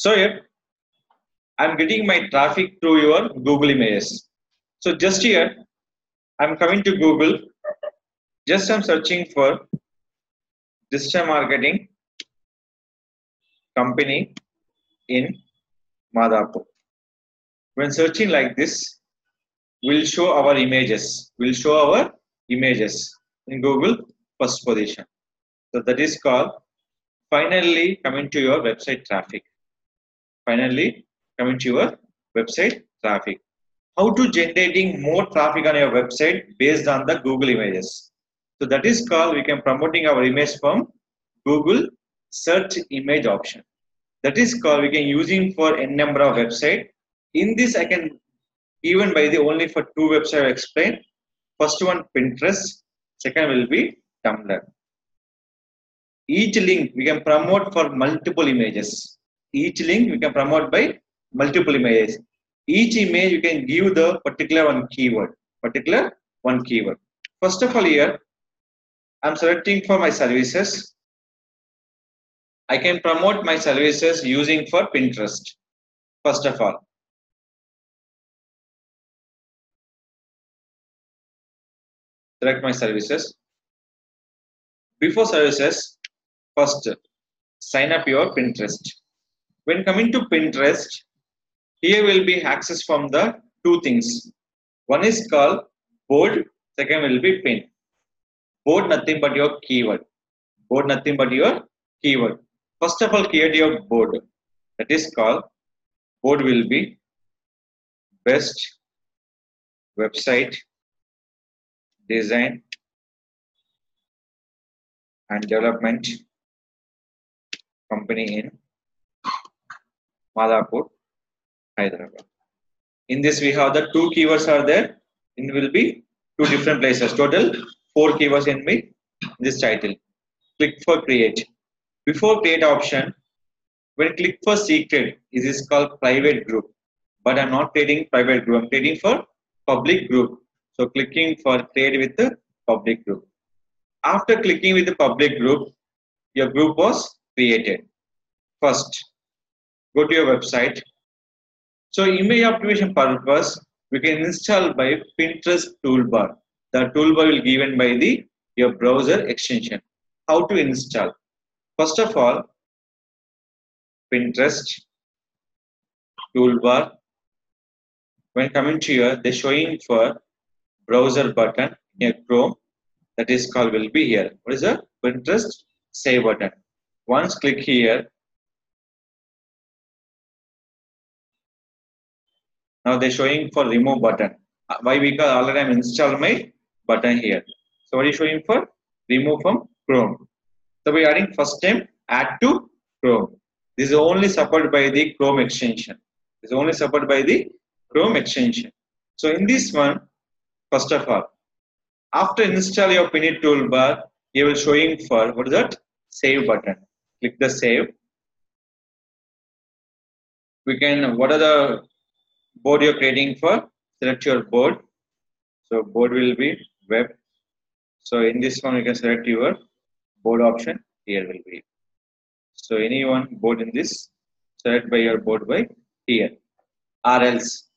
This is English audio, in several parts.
So here I'm getting my traffic through your Google Images. So just here I'm coming to Google. Just I'm searching for digital marketing company in Madhapur. When searching like this, we'll show our images. We'll show our images in Google first position. So that is called finally coming to your website traffic. Finally coming to your website traffic. How to generating more traffic on your website based on the Google images. So that is called we can promoting our image from Google search image option. That is called we can using for n number of website. In this I can even by the only for two websites I explain. First one Pinterest, second will be Tumblr. Each link we can promote for multiple images. Each link we can promote by multiple images. Each image you can give the particular one keyword. Particular one keyword. First of all here, I'm selecting for my services. I can promote my services using for Pinterest. First of all. Select my services. Before services, first sign up your Pinterest. When coming to Pinterest, here will be access from the two things. One is called board, second will be pin. Board nothing but your keyword. Board nothing but your keyword. First of all, create your board. That is called board will be best website design and development company in Madhapur, Hyderabad. In this we have the two keywords are there. It will be two different places. Total 4 keywords in this title. Click for create. Before create option, when click for secret, it is called private group. But I'm not creating private group. I'm creating for public group. So clicking for create with the public group. After clicking with the public group, your group was created. First, go to your website. So image optimization purpose, we can install by Pinterest toolbar. The toolbar will be given by the your browser extension. How to install? First of all, Pinterest toolbar. When coming to here, they're showing for browser button in Chrome. That is called will be here. What is the Pinterest save button? Once click here. Now they're showing for remove button. Why? Because already I'm installed my button here. So what is showing for remove from Chrome. So we are adding first time add to Chrome. This is only supported by the Chrome extension. This is only supported by the Chrome extension. So in this one, first of all, after install your Pinit toolbar, you will showing for what is that save button. Click the save. We can what are the board you're creating for? Select your board. So board will be web. So in this one, you can select your board option. Here will be. So anyone board in this, select by your board by here. Or else,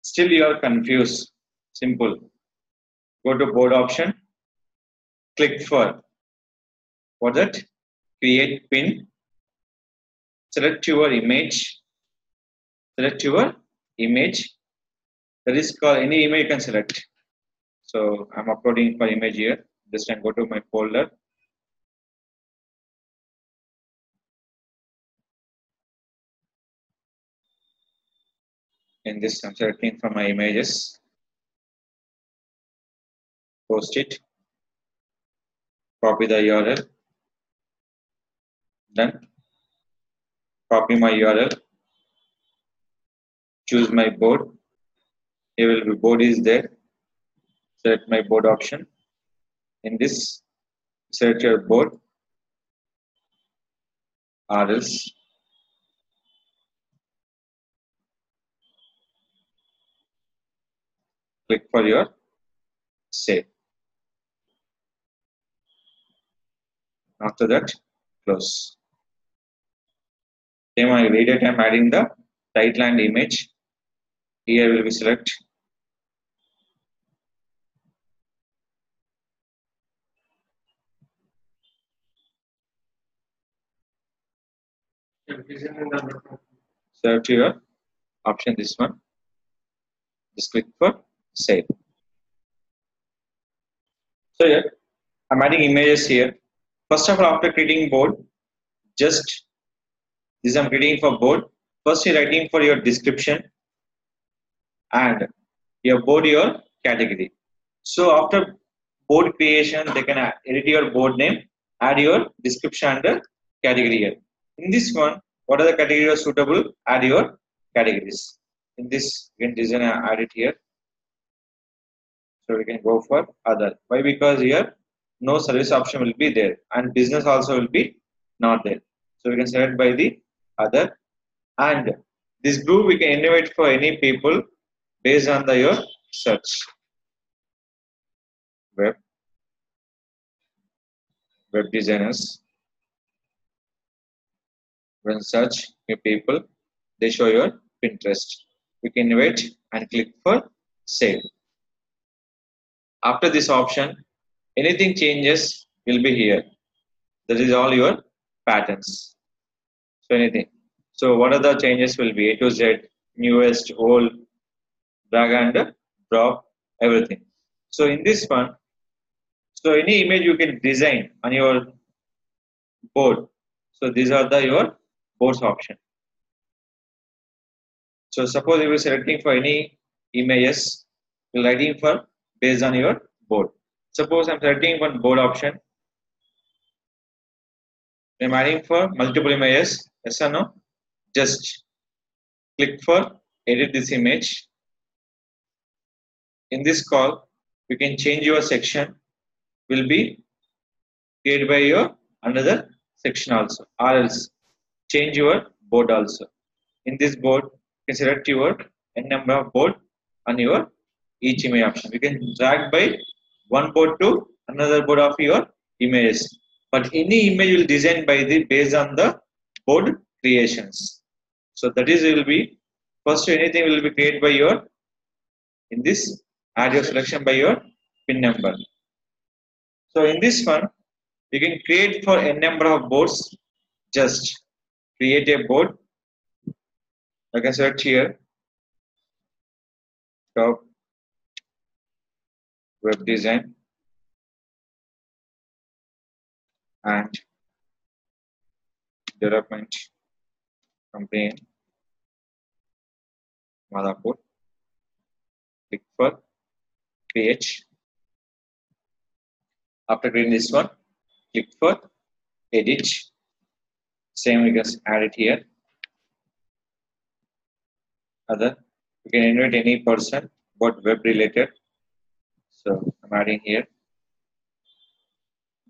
still you are confused. Simple. Go to board option. Click for what that? Create pin. Select your image. Select your image. That is called any image you can select. So I'm uploading for image here. Just can go to my folder. In this, I'm selecting from my images. Post it. Copy the URL. Done. Copy my URL. Choose my board. Here will be board is there. Select my board option. In this, select your board. Or else click for your save. After that, close. Same I edit, I'm adding the title and image. Here will be select. Select your option, this one. Just click for save. So here I'm adding images here. First of all, after creating board, just this I'm creating for board. First you're writing for your description and your board, your category. So after board creation, they can edit your board name, add your description and the category here. In this one, what are the categories suitable? Add your categories. In this, you can design and add it here. So we can go for other. Why? Because here no service option will be there and business also will be not there. So we can select by the other, and this group we can innovate for any people based on the your search. Web designers. When search your people, they show your Pinterest. You can innovate and click for save. After this option, anything changes will be here. That is all your patterns. So anything. So what are the changes will be? A to Z, newest, old, drag and drop, everything. So in this one, so any image you can design on your board. So these are the your boards option. So suppose you are selecting for any images, you're writing for based on your board. Suppose I'm selecting one board option. I'm adding for multiple images. Yes or no? Just click for edit this image. In this call, you can change your section. Will be created by your another section also, or else change your board also. In this board, you can select your n number of board on your each image option. You can drag by one board to another board of your images. But any image will design by the based on the board creations. So that is will be first anything will be created by your in this add your selection by your pin number. So in this one, you can create for n number of boards. Just create a board. I can select here top web design and development company Madhapur. Click for create. After creating this one, click for edit. Same, we can add it here. Other, you can invite any person but web related. So I'm adding here.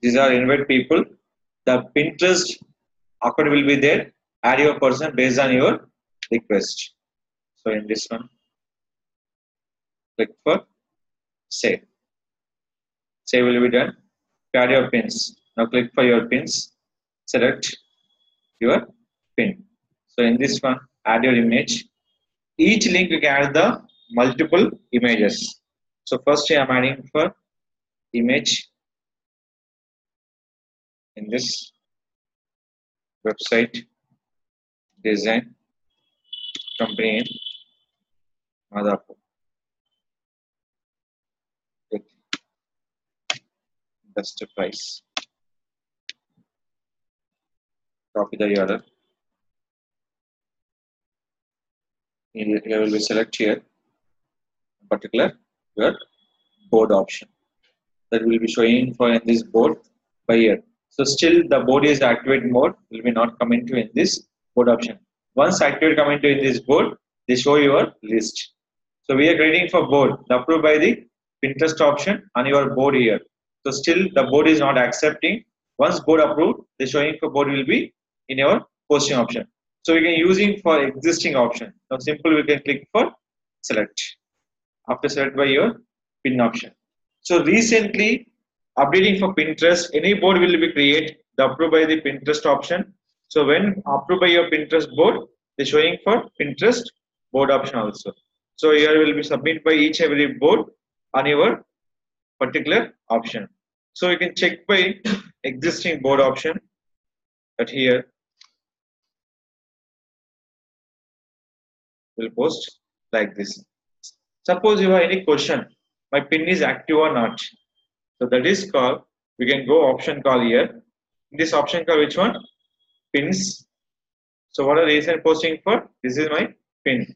These are invite people. The Pinterest account will be there. Add your person based on your request. So in this one, click for save. Save will be done. Add your pins. Now click for your pins. Select your pin. So in this one, add your image. Each link you can add the multiple images. So first I am adding for image in this website design company in Madhapur with best price. Copy the URL. You will be select here particular your board option that will be showing for in this board by here. So still the board is activate mode will be not coming to in this board option. Once activate coming to in this board, they show your list. So we are creating for board approved by the Pinterest option on your board here. So still the board is not accepting. Once board approved, the showing for board will be in your posting option. So we can using for existing option. Now simple we can click for select. After select by your pin option. So recently updating for Pinterest, any board will be create the approved by the Pinterest option. So when approved by your Pinterest board, they're showing for Pinterest board option also. So here will be submitted by each every board on your particular option. So you can check by existing board option that here will post like this. Suppose you have any question, my pin is active or not. So that is called, we can go option call here. In this option call, which one? Pins. So what are the recent posting for? This is my pin.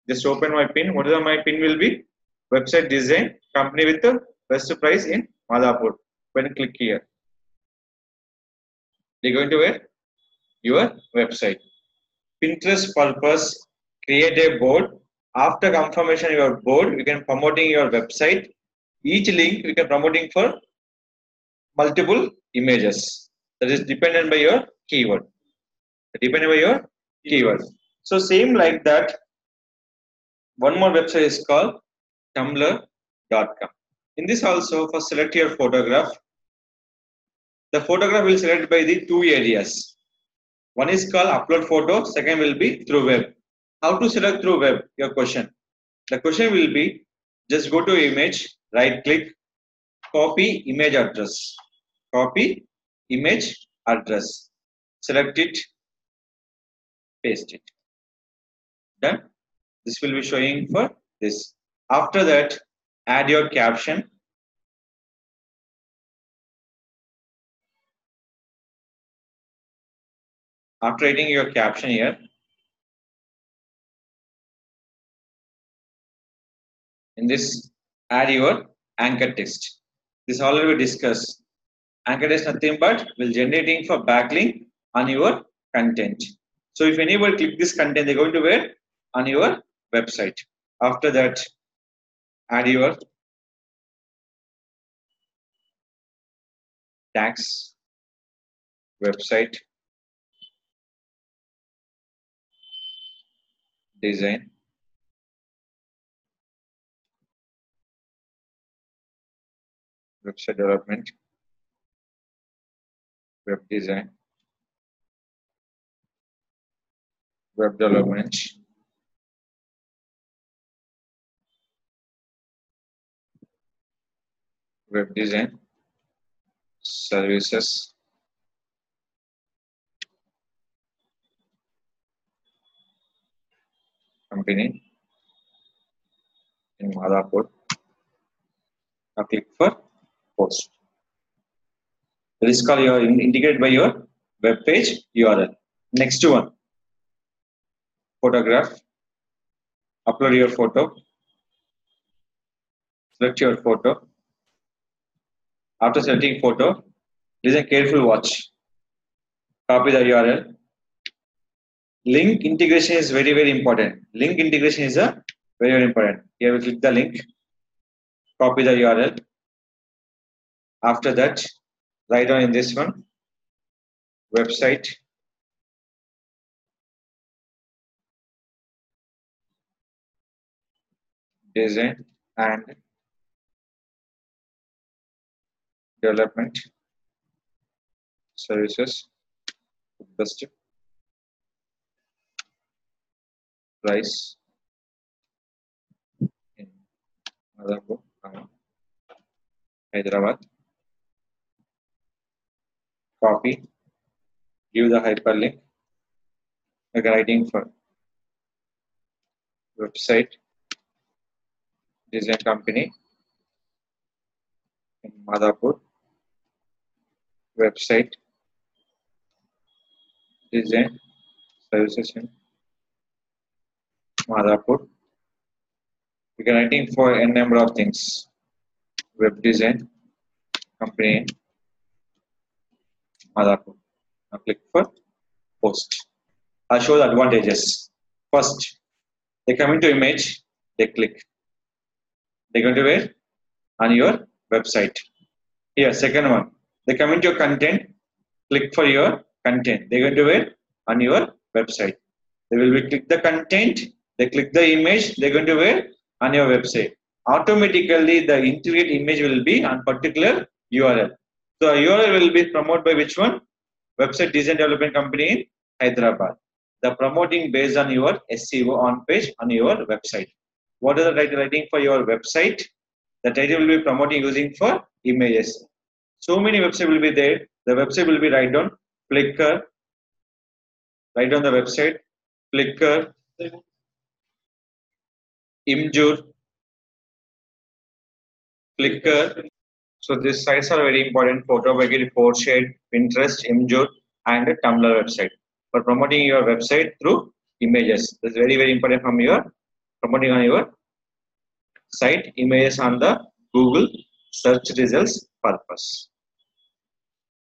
Just open my pin. What is my pin will be? Website design company with the best price in Madhapur. When you click here, they're going to where? Your website. Pinterest purpose, create a board. After confirmation of your board, you can promoting your website. Each link you can promoting for multiple images. That is dependent by your keyword. Dependent by your keyword. So same like that. One more website is called tumblr.com. In this also, first select your photograph. The photograph will select by the two areas. One is called upload photo, second will be through web. How to select through web? Your question. The question will be, just go to image, right click, copy image address. Copy image address. Select it, paste it. Done. This will be showing for this. After that, add your caption. After writing your caption here, in this, add your anchor text. This already we discussed. Anchor text nothing but will generating for backlink on your content. So if anybody click this content, they're going to where? On your website. After that, add your tags, website, design, website development, web design, web development, web design, services, company in Madhapur. Now click for post. This is called your integrated by your web page URL. Next one, photograph. Upload your photo. Select your photo. After selecting photo, listen careful watch. Copy the URL. Link integration is very, very important. Link integration is a very, very important. Here we click the link. Copy the URL. After that, write down in this one, website, design and development services, best price in Madhapur, Hyderabad. Copy, give the hyperlink, like writing for website, design company in Madhapur, website, design services in Madhapur. You can writing for a number of things. Web design company in Madhapur. Now click for post. I'll show the advantages. First, they come into image, they click. They're going to where? On your website. Here, second one. They come into your content, click for your content. They're going to where? On your website. They will be click the content, they click the image, they're going to where? On your website. Automatically, the integrated image will be on particular URL. So URL will be promoted by which one? Website design development company in Hyderabad. The promoting based on your SEO on page on your website. What is the title writing for your website? The title will be promoting using for images. So many websites will be there. The website will be right on Flickr, right on the website, Flickr, Imgur, Flickr. So these sites are very important. Photobuggy, Portrait, Pinterest, Imgur, and a Tumblr website for promoting your website through images. That's very very important from your promoting on your site images on the Google search results purpose.